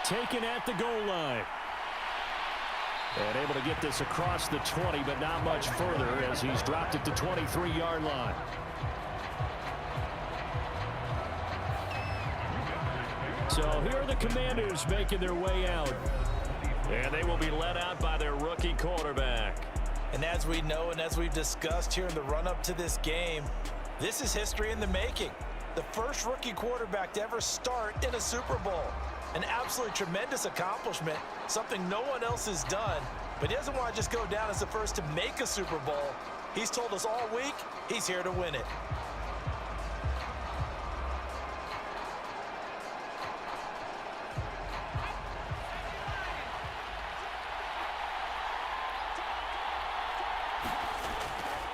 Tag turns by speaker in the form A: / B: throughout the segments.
A: taken at the goal line. And able to get this across the 20, but not much further as he's dropped it to 23-yard line. So here are the Commanders making their way out. And they will be led out by their rookie quarterback.
B: And as we know and as we've discussed here in the run-up to this game, this is history in the making. The first rookie quarterback to ever start in a Super Bowl. An absolutely tremendous accomplishment, something no one else has done. But he doesn't want to just go down as the first to make a Super Bowl. He's told us all week he's here to win it.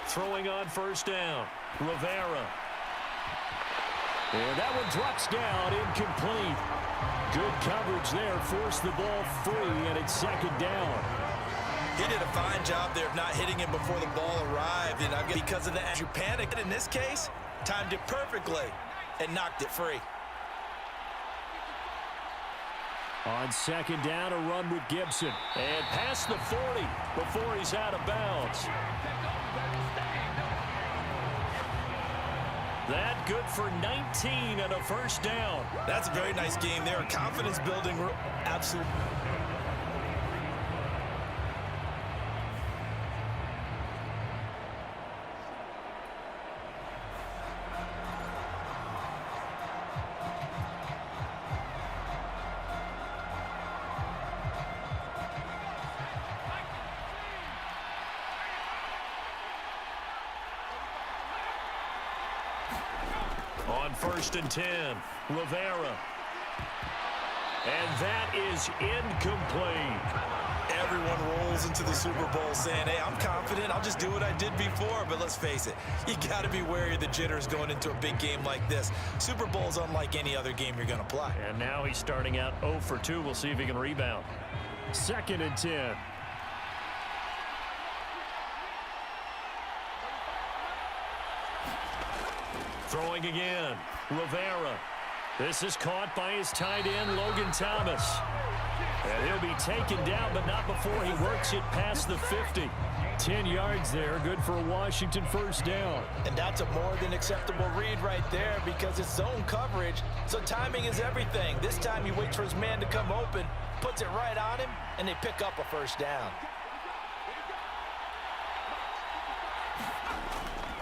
A: Throwing on first down, Rivera. And that one drops down, incomplete. Good coverage there, forced the ball free, and it's second down.
B: He did a fine job there of not hitting it before the ball arrived, and I guess because of that, you panicked in this case, timed it perfectly, and knocked it free.
A: On second down, a run with Gibson. And past the 40 before he's out of bounds. That good for 19 and a first down.
B: That's a very nice game there. Confidence building. Absolutely.
A: On first and 10, Rivera. And that is incomplete.
B: Everyone rolls into the Super Bowl saying, hey, I'm confident. I'll just do what I did before. But let's face it, you got to be wary of the jitters going into a big game like this. Super Bowl is unlike any other game you're going to play.
A: And now he's starting out 0 for 2. We'll see if he can rebound. Second and 10. Throwing again, Rivera. This is caught by his tight end, Logan Thomas. And he'll be taken down, but not before he works it past the 50. 10 yards there, good for a Washington first down.
B: And that's a more than acceptable read right there because it's zone coverage, so timing is everything. This time he waits for his man to come open, puts it right on him, and they pick up a first down.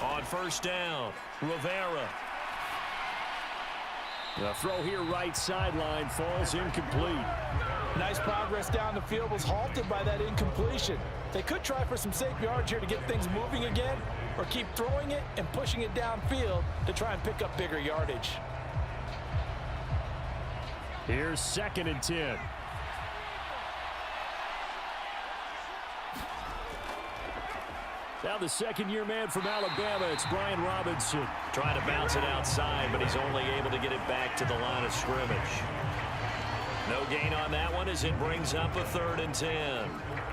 A: On first down, Rivera. The throw here right sideline falls incomplete.
B: Nice progress down the field was halted by that incompletion. They could try for some safe yards here to get things moving again, or keep throwing it and pushing it downfield to try and pick up bigger yardage.
A: Here's second and 10. Now the second-year man from Alabama, it's Brian Robinson. Trying to bounce it outside, but he's only able to get it back to the line of scrimmage. No gain on that one as it brings up a third and 10.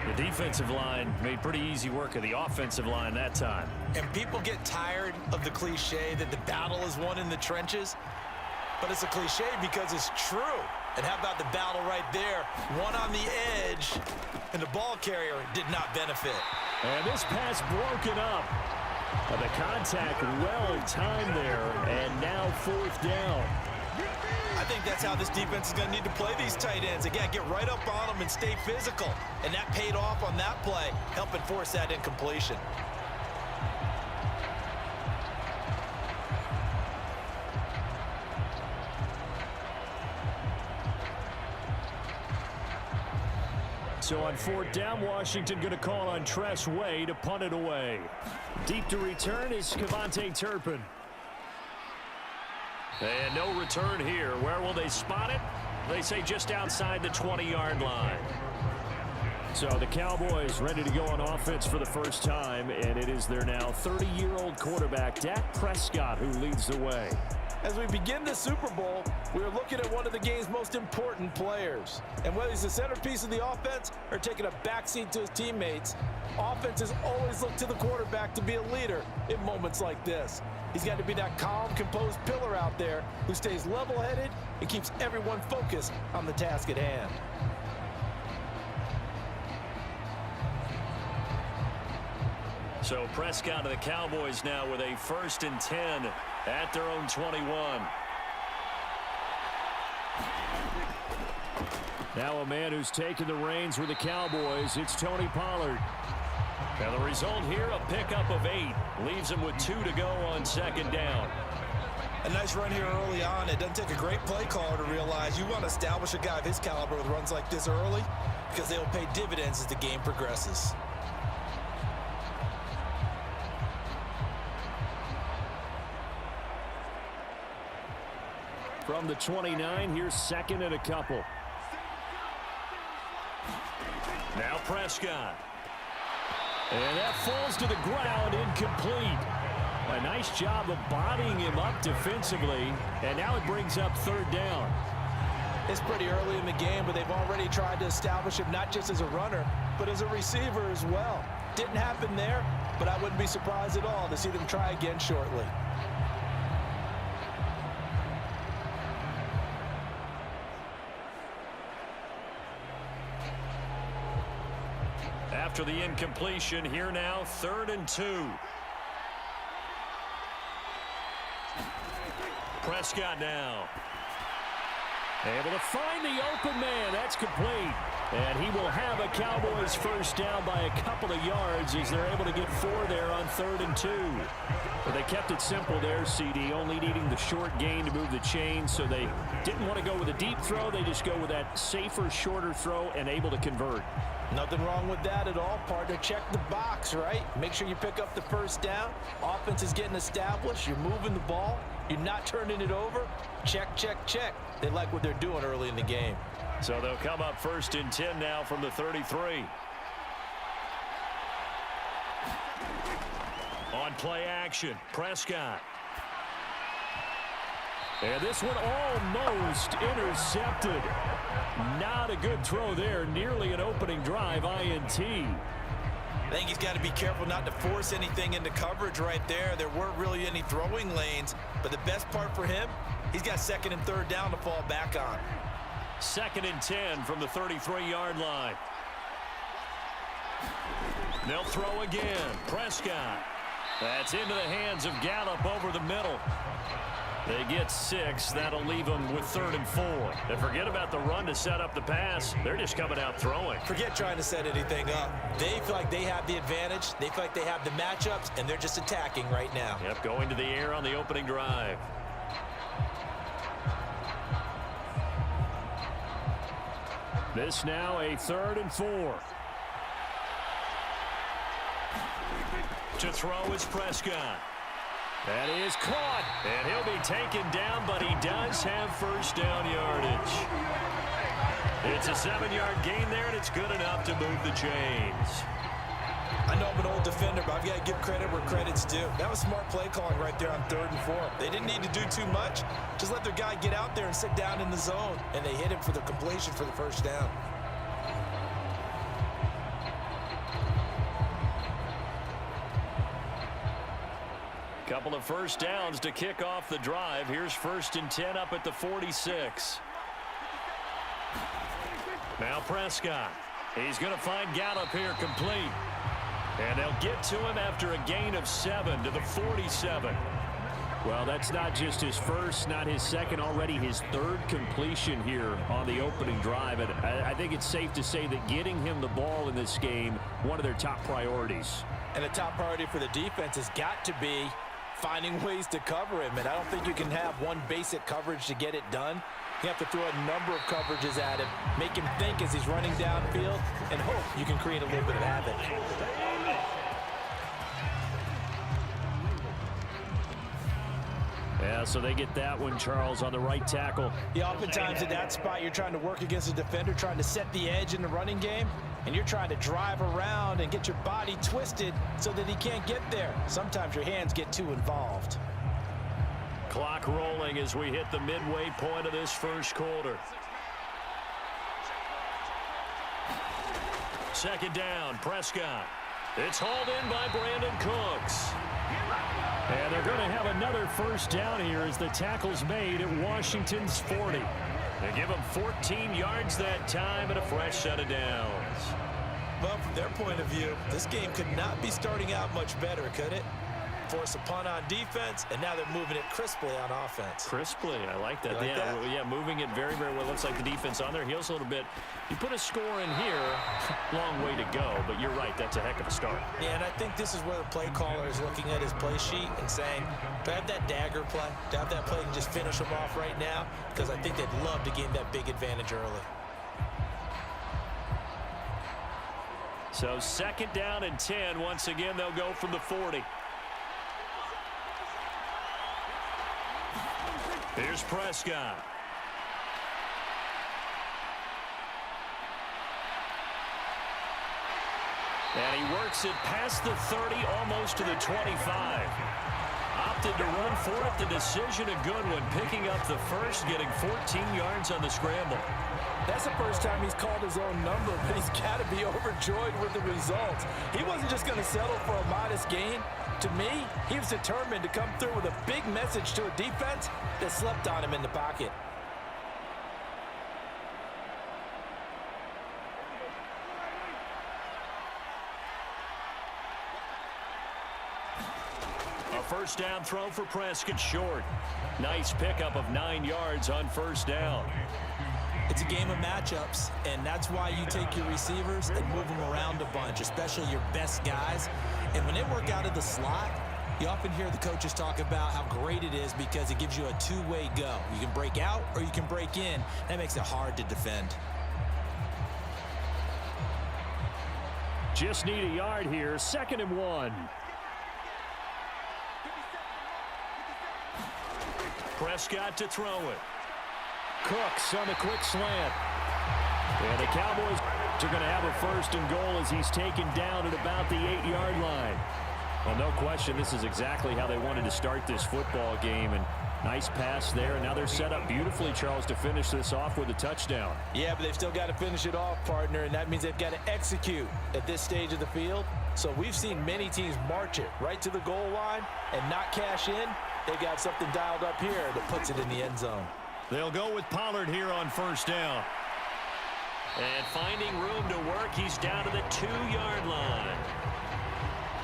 A: The defensive line made pretty easy work of the offensive line that time.
B: And people get tired of the cliche that the battle is won in the trenches. But it's a cliche because it's true. And how about the battle right there? One on the edge, and the ball carrier did not benefit.
A: And this pass broken up. The contact well timed there, and now fourth down.
B: I think that's how this defense is going to need to play these tight ends. Again, get right up on them and stay physical. And that paid off on that play, helping force that incompletion.
A: So on fourth down, Washington going to call on Tress Way to punt it away. Deep to return is Cavante Turpin. And no return here. Where will they spot it? They say just outside the 20-yard line. So the Cowboys ready to go on offense for the first time, and it is their now 30-year-old quarterback, Dak Prescott, who leads the way.
B: As we begin the Super Bowl, We're looking at one of the game's most important players. And whether he's the centerpiece of the offense or taking a backseat to his teammates, offenses always look to the quarterback to be a leader in moments like this. He's got to be that calm, composed pillar out there who stays level-headed and keeps everyone focused on the task at hand.
A: So Prescott to the Cowboys now with a 1st and 10 at their own 21. Now a man who's taken the reins with the Cowboys, it's Tony Pollard. Now the result here, a pickup of 8. Leaves him with 2 to go on 2nd down.
B: A nice run here early on. It doesn't take a great play caller to realize you want to establish a guy of his caliber with runs like this early because they'll pay dividends as the game progresses.
A: From the 29, here's 2nd and a couple. Now Prescott. And that falls to the ground, incomplete. A nice job of bodying him up defensively, and now it brings up 3rd down.
B: It's pretty early in the game, but they've already tried to establish him not just as a runner, but as a receiver as well. Didn't happen there, but I wouldn't be surprised at all to see them try again shortly.
A: After the incompletion, here now, 3rd and 2. Prescott now. Able to find the open man. That's complete. And he will have a Cowboys 1st down by a couple of yards as they're able to get 4 there on 3rd and 2. But they kept it simple there, CD, only needing the short gain to move the chain, so they didn't want to go with a deep throw. They just go with that safer, shorter throw and able to convert.
B: Nothing wrong with that at all, partner. Check the box, right? Make sure you pick up the 1st down. Offense is getting established. You're moving the ball. You're not turning it over. Check, check, check. They like what they're doing early in the game.
A: So they'll come up 1st and 10 now from the 33. On play action, Prescott. And this one almost intercepted. Not a good throw there. Nearly an opening drive, INT.
B: I think he's got to be careful not to force anything into coverage right there. There weren't really any throwing lanes, but the best part for him, he's got 2nd and 3rd down to fall back on.
A: 2nd and 10 from the 33-yard line. They'll throw again. Prescott. That's into the hands of Gallup over the middle. They get 6. That'll leave them with 3rd and 4. And forget about the run to set up the pass. They're just coming out throwing.
B: Forget trying to set anything up. They feel like they have the advantage. They feel like they have the matchups, and they're just attacking right now.
A: Yep, going to the air on the opening drive. This now a 3rd and 4. To throw is Prescott. That is caught, and he'll be taken down, but he does have 1st down yardage. It's a 7-yard gain there, and it's good enough to move the chains.
B: I know I'm an old defender, but I've got to give credit where credit's due. That was smart play calling right there on 3rd and 4. They didn't need to do too much. Just let their guy get out there and sit down in the zone, and they hit him for the completion for the 1st down.
A: Couple of 1st downs to kick off the drive. Here's 1st and 10 up at the 46. Now Prescott. He's going to find Gallup here complete. And they'll get to him after a gain of 7 to the 47. Well, that's not just his 1st, not his 2nd, already his 3rd completion here on the opening drive. And I think it's safe to say that getting him the ball in this game, one of their top priorities.
B: And the top priority for the defense has got to be finding ways to cover him. And I don't think you can have one basic coverage to get it done. You have to throw a number of coverages at him, make him think as he's running downfield, and hope you can create a little bit of havoc.
A: Yeah, so they get that one, Charles, on the right tackle.
B: Yeah, oftentimes in that spot, you're trying to work against a defender, trying to set the edge in the running game, and you're trying to drive around and get your body twisted so that he can't get there. Sometimes your hands get too involved.
A: Clock rolling as we hit the midway point of this first quarter. Second down, Prescott. It's hauled in by Brandon Cooks. And they're going to have another first down here as the tackle's made at Washington's 40. They give them 14 yards that time and a fresh set of downs.
B: Well, from their point of view, this game could not be starting out much better, could it? Force a punt on defense, and now they're moving it crisply on offense.
A: Crisply, I like that.
B: Like that?
A: Yeah, moving it very, very well. Looks like the defense on their heels a little bit. You put a score in here, long way to go, but you're right, that's a heck of a start.
B: Yeah, and I think this is where the play caller is looking at his play sheet and saying, do I have that dagger play? Do I have that play and just finish them off right now? Because I think they'd love to gain that big advantage early.
A: So second down and 10. Once again, they'll go from the 40. Here's Prescott. And he works it past the 30, almost to the 25. Opted to run for it. The decision a good one. Picking up the first, getting 14 yards on the scramble.
B: That's the first time he's called his own number, but he's got to be overjoyed with the results. He wasn't just going to settle for a modest gain. To me, he was determined to come through with a big message to a defense that slept on him in the pocket.
A: A first down throw for Prescott, short. Nice pickup of 9 yards on first down.
B: It's a game of matchups, and that's why you take your receivers and move them around a bunch, especially your best guys. And when they work out of the slot, you often hear the coaches talk about how great it is because it gives you a two-way go. You can break out or you can break in. That makes it hard to defend.
A: Just need a yard here. 2nd and 1. Prescott to throw it. Cooks on the quick slant. And the Cowboys are going to have a first and goal as he's taken down at about the 8-yard line. Well, no question, this is exactly how they wanted to start this football game. And nice pass there. And now they're set up beautifully, Charles, to finish this off with a touchdown.
B: Yeah, but they've still got to finish it off, partner, and that means they've got to execute at this stage of the field. So we've seen many teams march it right to the goal line and not cash in. They've got something dialed up here that puts it in the end zone.
A: They'll go with Pollard here on first down. And finding room to work, he's down to the 2-yard line.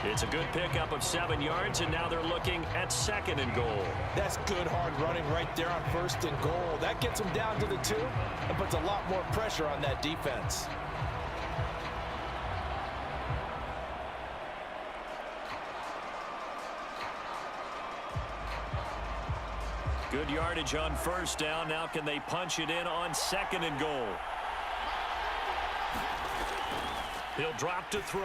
A: It's a good pickup of 7 yards, and now they're looking at 2nd and goal.
B: That's good hard running right there on 1st and goal. That gets them down to the 2 and puts a lot more pressure on that defense.
A: Good yardage on first down. Now can they punch it in on 2nd and goal? He'll drop to throw.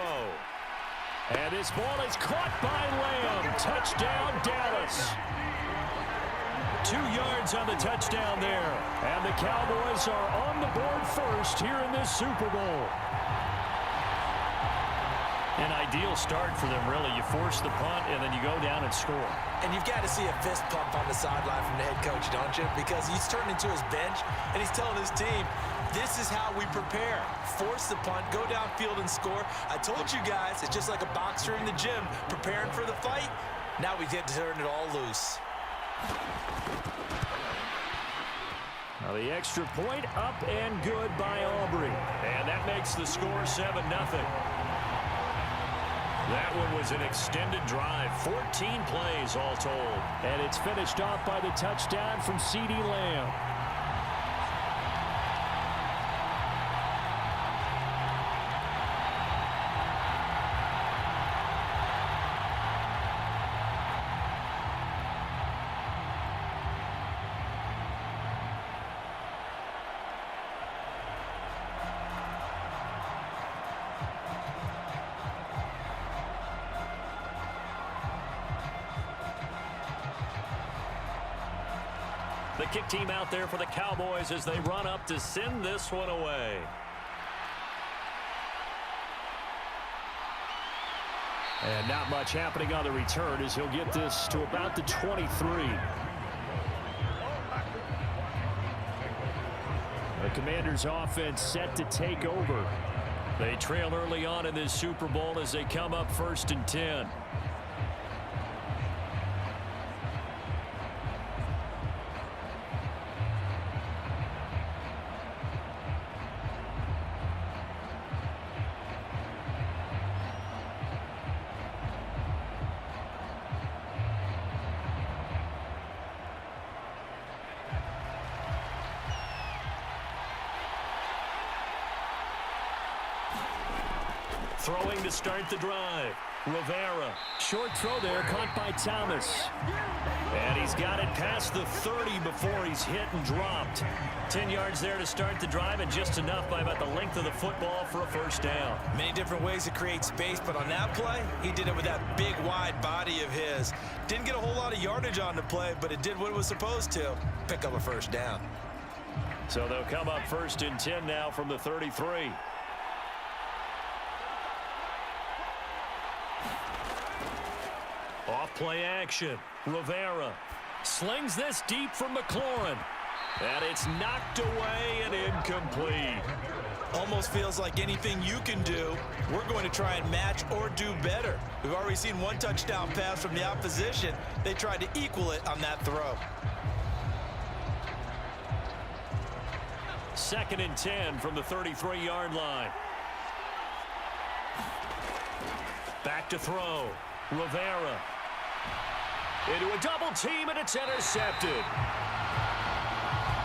A: And this ball is caught by Lamb. Touchdown, Dallas. 2 yards on the touchdown there. And the Cowboys are on the board first here in this Super Bowl. An ideal start for them, really. You force the punt, and then you go down and score.
B: And you've got to see a fist pump on the sideline from the head coach, don't you? Because he's turned into his bench, and he's telling his team, this is how we prepare. Force the punt, go downfield and score. I told you guys, it's just like a boxer in the gym preparing for the fight. Now we get to turn it all loose.
A: Now the extra point up and good by Aubrey. And that makes the score 7-0. That one was an extended drive, 14 plays all told. And it's finished off by the touchdown from CeeDee Lamb. The kick team out there for the Cowboys as they run up to send this one away. And not much happening on the return as he'll get this to about the 23. The Commanders' offense set to take over. They trail early on in this Super Bowl as they come up 1st and 10. Throwing to start the drive. Rivera. Short throw there, caught by Thomas. And he's got it past the 30 before he's hit and dropped. 10 yards there to start the drive, and just enough by about the length of the football for a first down.
B: Many different ways to create space, but on that play, he did it with that big, wide body of his. Didn't get a whole lot of yardage on the play, but it did what it was supposed to. Pick up a first down.
A: So they'll come up 1st and 10 now from the 33. Off play action. Rivera slings this deep from McLaurin. And it's knocked away and incomplete.
B: Almost feels like anything you can do, we're going to try and match or do better. We've already seen one touchdown pass from the opposition. They tried to equal it on that throw.
A: 2nd and 10 from the 33-yard line. Back to throw. Rivera. Into a double team, and it's intercepted.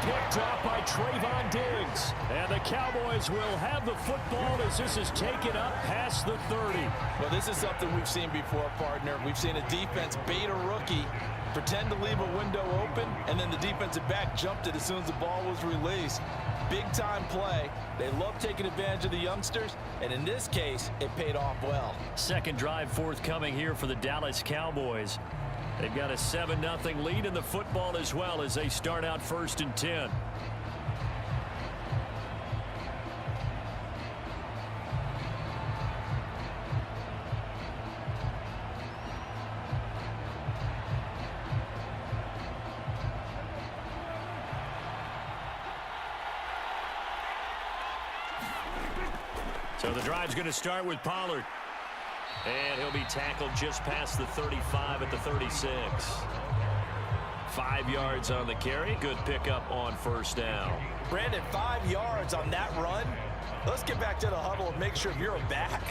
A: Picked off by Trayvon Diggs. And the Cowboys will have the football as this is taken up past the 30.
B: Well, this is something we've seen before, partner. We've seen a defense bait a rookie, pretend to leave a window open, and then the defensive back jumped it as soon as the ball was released. Big-time play. They love taking advantage of the youngsters, and in this case, it paid off well.
A: Second drive forthcoming here for the Dallas Cowboys. They've got a 7-0 lead in the football as well as they start out 1st and 10. So the drive's going to start with Pollard. And he'll be tackled just past the 35 at the 36. 5 yards on the carry. Good pickup on first down.
B: Brandon, 5 yards on that run. Let's get back to the huddle and make sure if you're a back,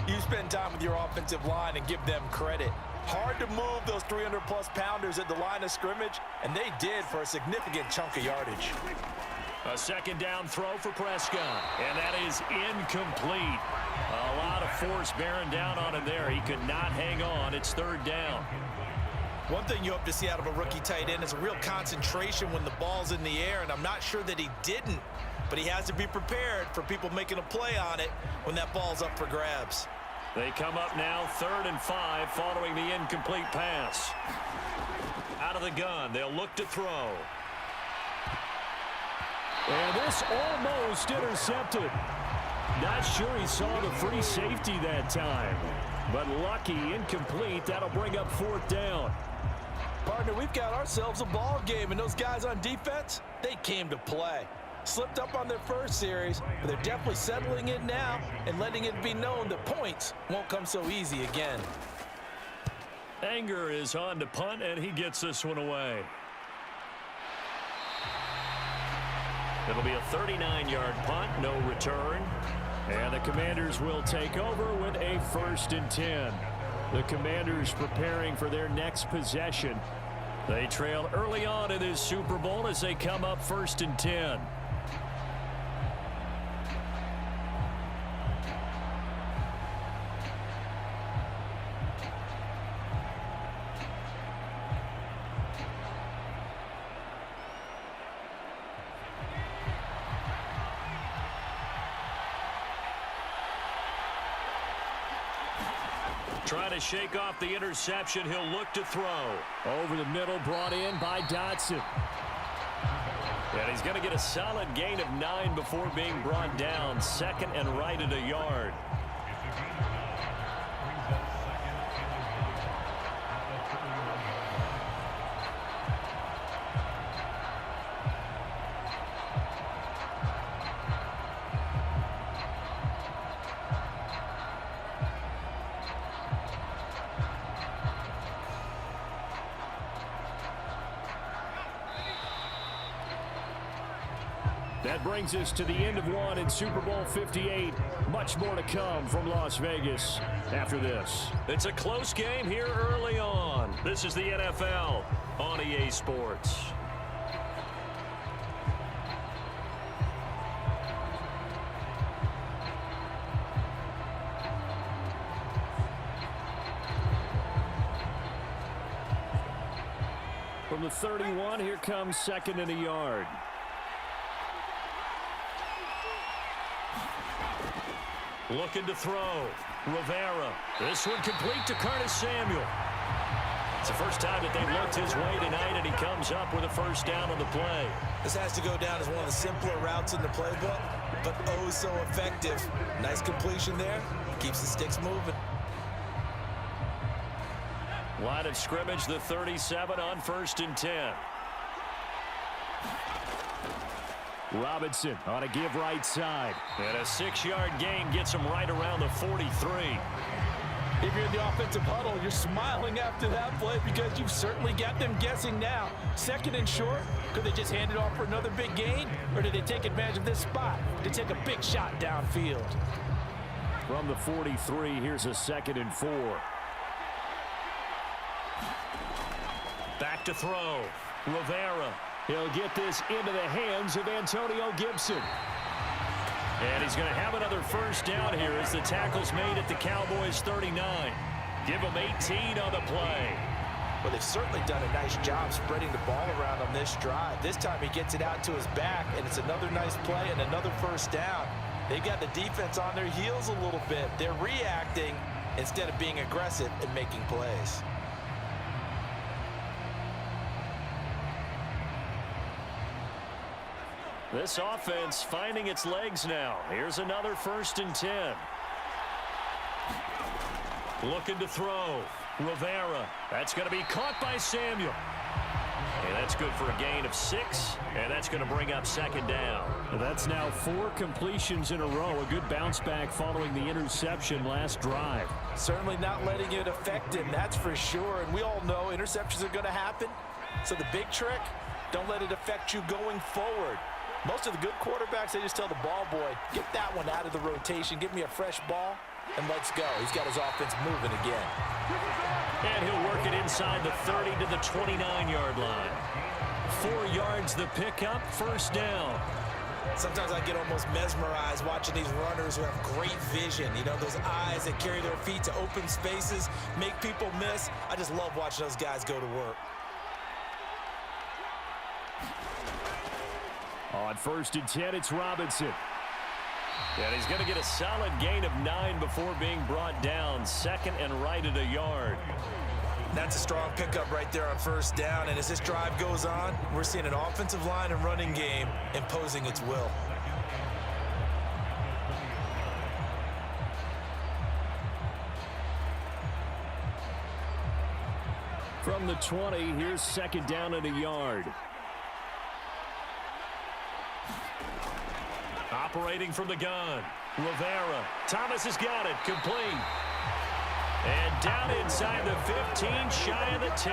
B: you spend time with your offensive line and give them credit. Hard to move those 300-plus pounders at the line of scrimmage, and they did for a significant chunk of yardage.
A: A second down throw for Prescott, and that is incomplete. A lot of force bearing down on him there. He could not hang on. It's 3rd down.
B: One thing you hope to see out of a rookie tight end is a real concentration when the ball's in the air, and I'm not sure that he didn't, but he has to be prepared for people making a play on it when that ball's up for grabs.
A: They come up now 3rd and 5 following the incomplete pass. Out of the gun, they'll look to throw. And this almost intercepted. Not sure he saw the free safety that time. But lucky, incomplete. That'll bring up 4th down.
B: Partner, we've got ourselves a ball game, and those guys on defense, they came to play. Slipped up on their first series, but they're definitely settling in now and letting it be known that points won't come so easy again.
A: Anger is on to punt, and he gets this one away. It'll be a 39-yard punt, no return. And the Commanders will take over with a 1st and 10. The Commanders preparing for their next possession. They trail early on in this Super Bowl as they come up 1st and 10. Trying to shake off the interception. He'll look to throw. Over the middle, brought in by Dotson. And he's going to get a solid gain of 9 before being brought down. 2nd and right at a yard. That brings us to the end of one in Super Bowl 58. Much more to come from Las Vegas after this. It's a close game here early on. This is the NFL on EA Sports. From the 31, here comes second and a yard. Looking to throw. Rivera. This one complete to Curtis Samuel. It's the first time that they've looked his way tonight, and he comes up with a first down on the play.
B: This has to go down as one of the simpler routes in the playbook, but oh so effective. Nice completion there. Keeps the sticks moving.
A: Line of scrimmage, the 37 on 1st and 10. Robinson on a give right side. And a 6-yard gain gets him right around the 43.
B: If you're in the offensive huddle, you're smiling after that play because you've certainly got them guessing now. 2nd and short, could they just hand it off for another big gain? Or did they take advantage of this spot to take a big shot downfield?
A: From the 43, here's a 2nd and 4. Back to throw. Rivera. He'll get this into the hands of Antonio Gibson. And he's going to have another first down here as the tackle's made at the Cowboys 39. Give him 18 on the play.
B: Well, they've certainly done a nice job spreading the ball around on this drive. This time he gets it out to his back, and it's another nice play and another first down. They've got the defense on their heels a little bit. They're reacting instead of being aggressive and making plays.
A: This offense finding its legs now. Here's another 1st and 10. Looking to throw. Rivera. That's going to be caught by Samuel. And that's good for a gain of 6. And that's going to bring up 2nd down. That's now 4 completions in a row. A good bounce back following the interception last drive.
B: Certainly not letting it affect him, that's for sure. And we all know interceptions are going to happen. So the big trick, don't let it affect you going forward. Most of the good quarterbacks, they just tell the ball boy, get that one out of the rotation, give me a fresh ball, and let's go. He's got his offense moving again.
A: And he'll work it inside the 30 to the 29-yard line. 4 yards the pickup, first down.
B: Sometimes I get almost mesmerized watching these runners who have great vision. You know, those eyes that carry their feet to open spaces, make people miss. I just love watching those guys go to work.
A: On 1st and 10, it's Robinson. And he's going to get a solid gain of 9 before being brought down. 2nd and right at a yard.
B: That's a strong pickup right there on 1st down. And as this drive goes on, we're seeing an offensive line and running game imposing its will.
A: From the 20, here's 2nd down and a yard. Operating from the gun. Rivera. Thomas has got it. Complete. And down inside the 15, shy of the 10.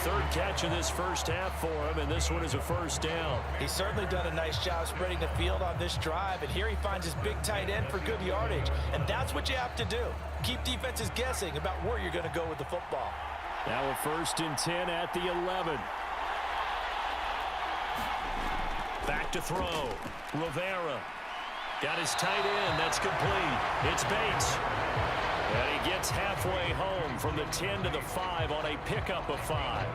A: 3rd catch of this first half for him, and this one is a first down.
B: He's certainly done a nice job spreading the field on this drive, and here he finds his big tight end for good yardage. And that's what you have to do. Keep defenses guessing about where you're going to go with the football.
A: Now a 1st and 10 at the 11. Back to throw. Rivera. Got his tight end. That's complete. It's Bates. And he gets halfway home from the 10 to the 5 on a pickup of 5.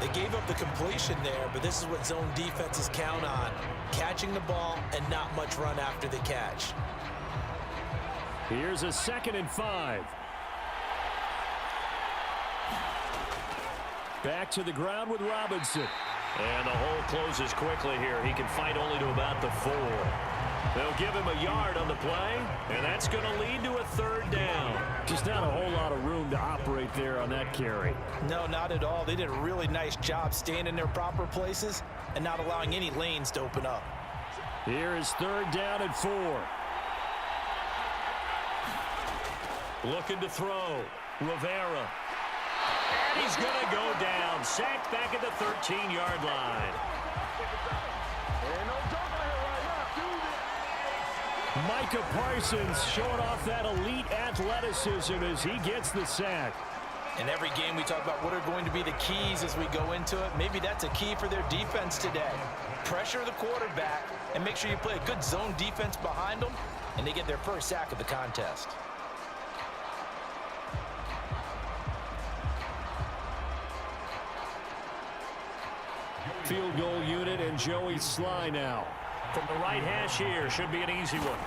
B: They gave up the completion there, but this is what zone defenses count on. Catching the ball and not much run after the catch.
A: Here's a 2nd and 5. Back to the ground with Robinson. And the hole closes quickly here. He can fight only to about the 4. They'll give him a yard on the play, and that's going to lead to a 3rd down. Just not a whole lot of room to operate there on that carry.
B: No, not at all. They did a really nice job staying in their proper places and not allowing any lanes to open up.
A: Here is 3rd down and 4. Looking to throw. Rivera. And he's going to go down. Sacked back at the 13-yard line. Micah Parsons showing off that elite athleticism as he gets the sack.
B: In every game we talk about what are going to be the keys as we go into it. Maybe that's a key for their defense today. Pressure the quarterback and make sure you play a good zone defense behind them, and they get their first sack of the contest.
A: Field goal unit and Joey Sly now. From the right hash here, should be an easy one.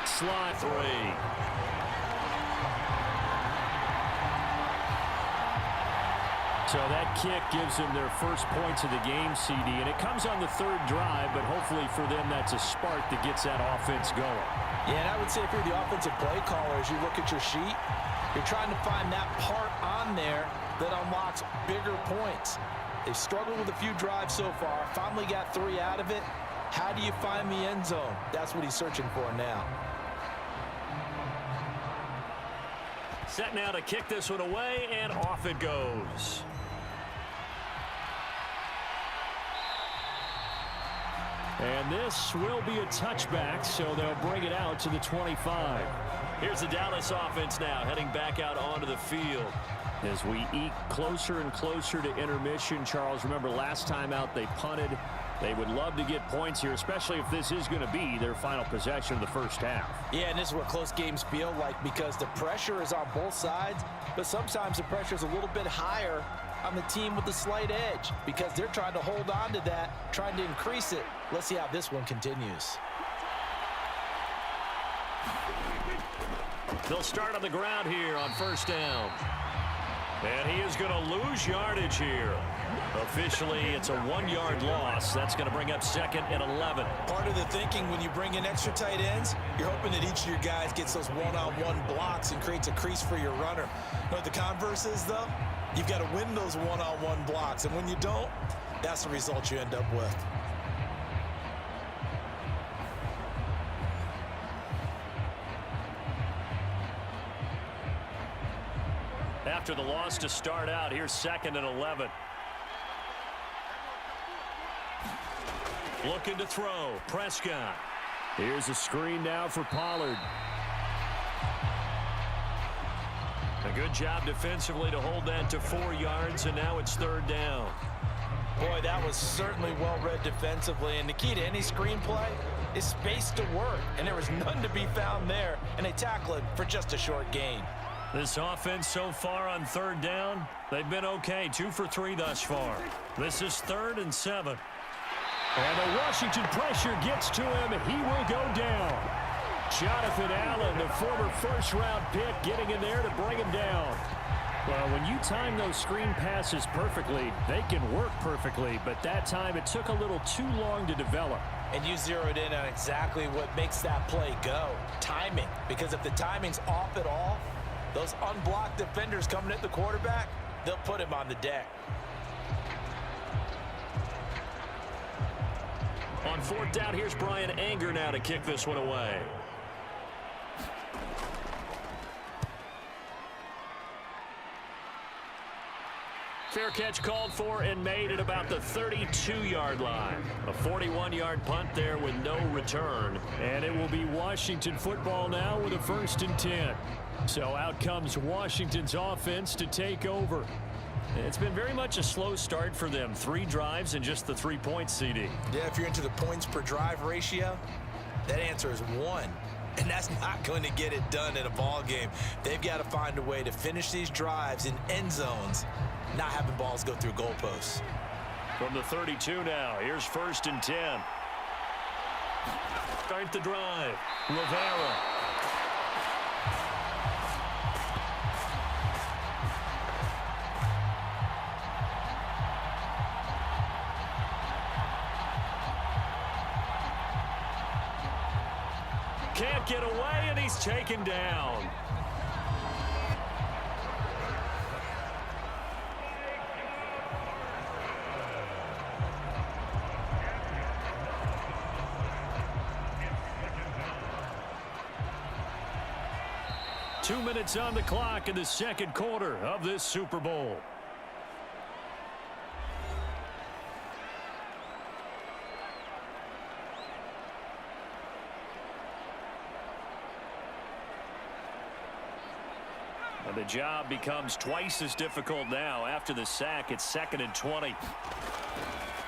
A: Sly 3. So that kick gives them their first points of the game, CD, and it comes on the third drive, but hopefully for them that's a spark that gets that offense going.
B: Yeah, and I would say if you're the offensive play caller, as you look at your sheet, you're trying to find that part on there that unlocks bigger points. They've struggled with a few drives so far, finally got 3 out of it. How do you find the end zone? That's what he's searching for now.
A: Set now to kick this one away, and off it goes. And this will be a touchback, so they'll bring it out to the 25. Here's the Dallas offense now, heading back out onto the field. As we eke closer and closer to intermission, Charles, remember last time out they punted. They would love to get points here, especially if this is going to be their final possession of the first half.
B: Yeah, and this is what close games feel like because the pressure is on both sides, but sometimes the pressure is a little bit higher on the team with the slight edge because they're trying to hold on to that, trying to increase it. Let's see how this one continues.
A: They'll start on the ground here on first down. And he is going to lose yardage here. Officially, it's a 1-yard loss. That's going to bring up 2nd and 11.
B: Part of the thinking when you bring in extra tight ends, you're hoping that each of your guys gets those one-on-one blocks and creates a crease for your runner. You know what the converse is, though? You've got to win those one-on-one blocks. And when you don't, that's the result you end up with.
A: After the loss to start out, here's 2nd and 11. Looking to throw. Prescott. Here's a screen now for Pollard. A good job defensively to hold that to 4 yards, and now it's 3rd down.
B: Boy, that was certainly well-read defensively, and the key to any screenplay is space to work, and there was none to be found there, and they tackle it for just a short gain.
A: This offense so far on 3rd down, they've been okay. 2 for 3 thus far. This is 3rd and 7. And the Washington pressure gets to him, and he will go down. Jonathan Allen, the former first-round pick, getting in there to bring him down. Well, when you time those screen passes perfectly, they can work perfectly, but that time it took a little too long to develop.
B: And you zeroed in on exactly what makes that play go, timing. Because if the timing's off at all, those unblocked defenders coming at the quarterback, they'll put him on the deck.
A: On 4th down, here's Brian Anger now to kick this one away. Fair catch called for and made at about the 32-yard line. A 41-yard punt there with no return. And it will be Washington football now with a 1st and 10. So out comes Washington's offense to take over. It's been very much a slow start for them. 3 drives and just the 3 points, CD.
B: Yeah, if you're into the points per drive ratio, that answer is 1. And that's not going to get it done in a ball game. They've got to find a way to finish these drives in end zones, not having balls go through goalposts.
A: From the 32 now, here's 1st and 10. Start the drive. Rivera. Can't get away, and he's taken down. Two minutes on the clock in the 2nd quarter of this Super Bowl. The job becomes twice as difficult now. After the sack, it's 2nd and 20.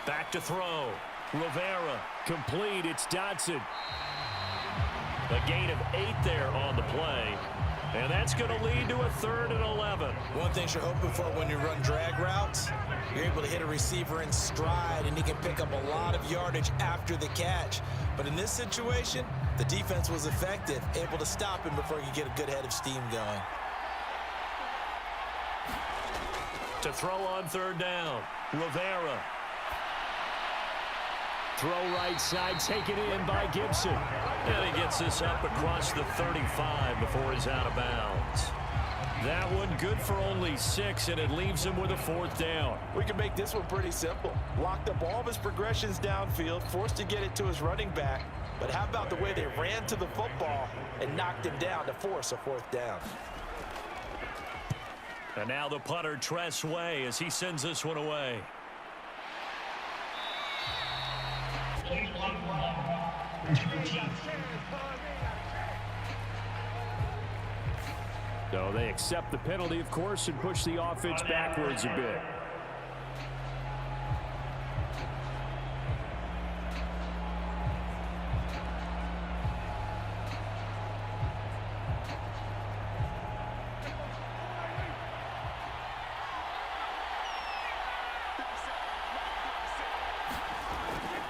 A: Back to throw. Rivera, complete. It's Dotson. A gain of 8 there on the play. And that's going to lead to a 3rd and 11.
B: One thing you're hoping for when you run drag routes, you're able to hit a receiver in stride, and he can pick up a lot of yardage after the catch. But in this situation, the defense was effective, able to stop him before he could get a good head of steam going.
A: To throw on 3rd down, Rivera. Throw right side, taken in by Gibson. And he gets this up across the 35 before he's out of bounds. That one good for only 6, and it leaves him with a 4th down.
B: We can make this one pretty simple. Locked up all of his progressions downfield, forced to get it to his running back. But how about the way they ran to the football and knocked him down to force a 4th down?
A: And now the punter, Tress Way, as he sends this one away. So they accept the penalty, of course, and push the offense backwards a bit.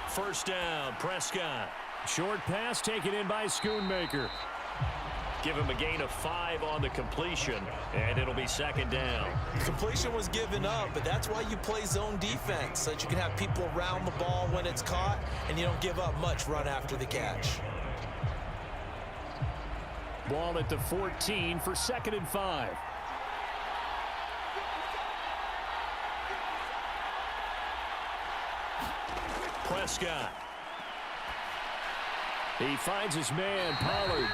A: First down, Prescott. Short pass taken in by Schoonmaker. Give him a gain of 5 on the completion, and it'll be 2nd down.
B: Completion was given up, but that's why you play zone defense, so that you can have people around the ball when it's caught, and you don't give up much run after the catch.
A: Ball at the 14 for 2nd and 5. Prescott. He finds his man, Pollard.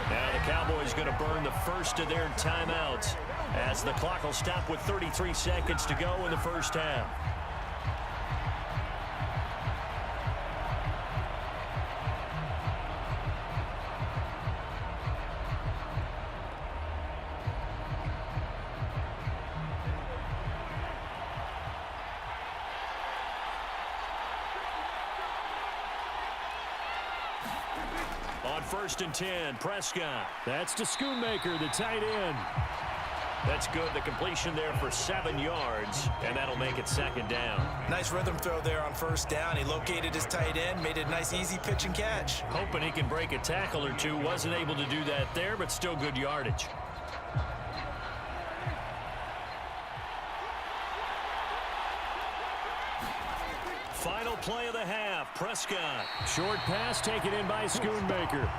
A: Now the Cowboys going to burn the first of their timeouts as the clock will stop with 33 seconds to go in the first half. On 1st and 10, Prescott. That's to Schoonmaker, the tight end. That's good. The completion there for 7 yards, and that'll make it 2nd down.
B: Nice rhythm throw there on 1st down. He located his tight end, made it a nice, easy pitch and catch.
A: Hoping he can break a tackle or two. Wasn't able to do that there, but still good yardage. Final play of the half, Prescott. Short pass taken in by Schoonmaker.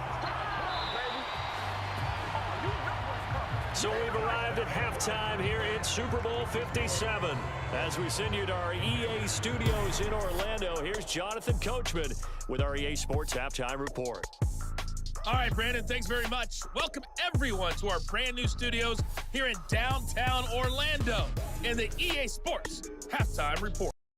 A: So we've arrived at halftime here in Super Bowl 57. As we send you to our EA studios in Orlando, here's Jonathan Coachman with our EA Sports Halftime Report.
C: All right, Brandon, thanks very much. Welcome, everyone, to our brand new studios here in downtown Orlando in the EA Sports Halftime Report.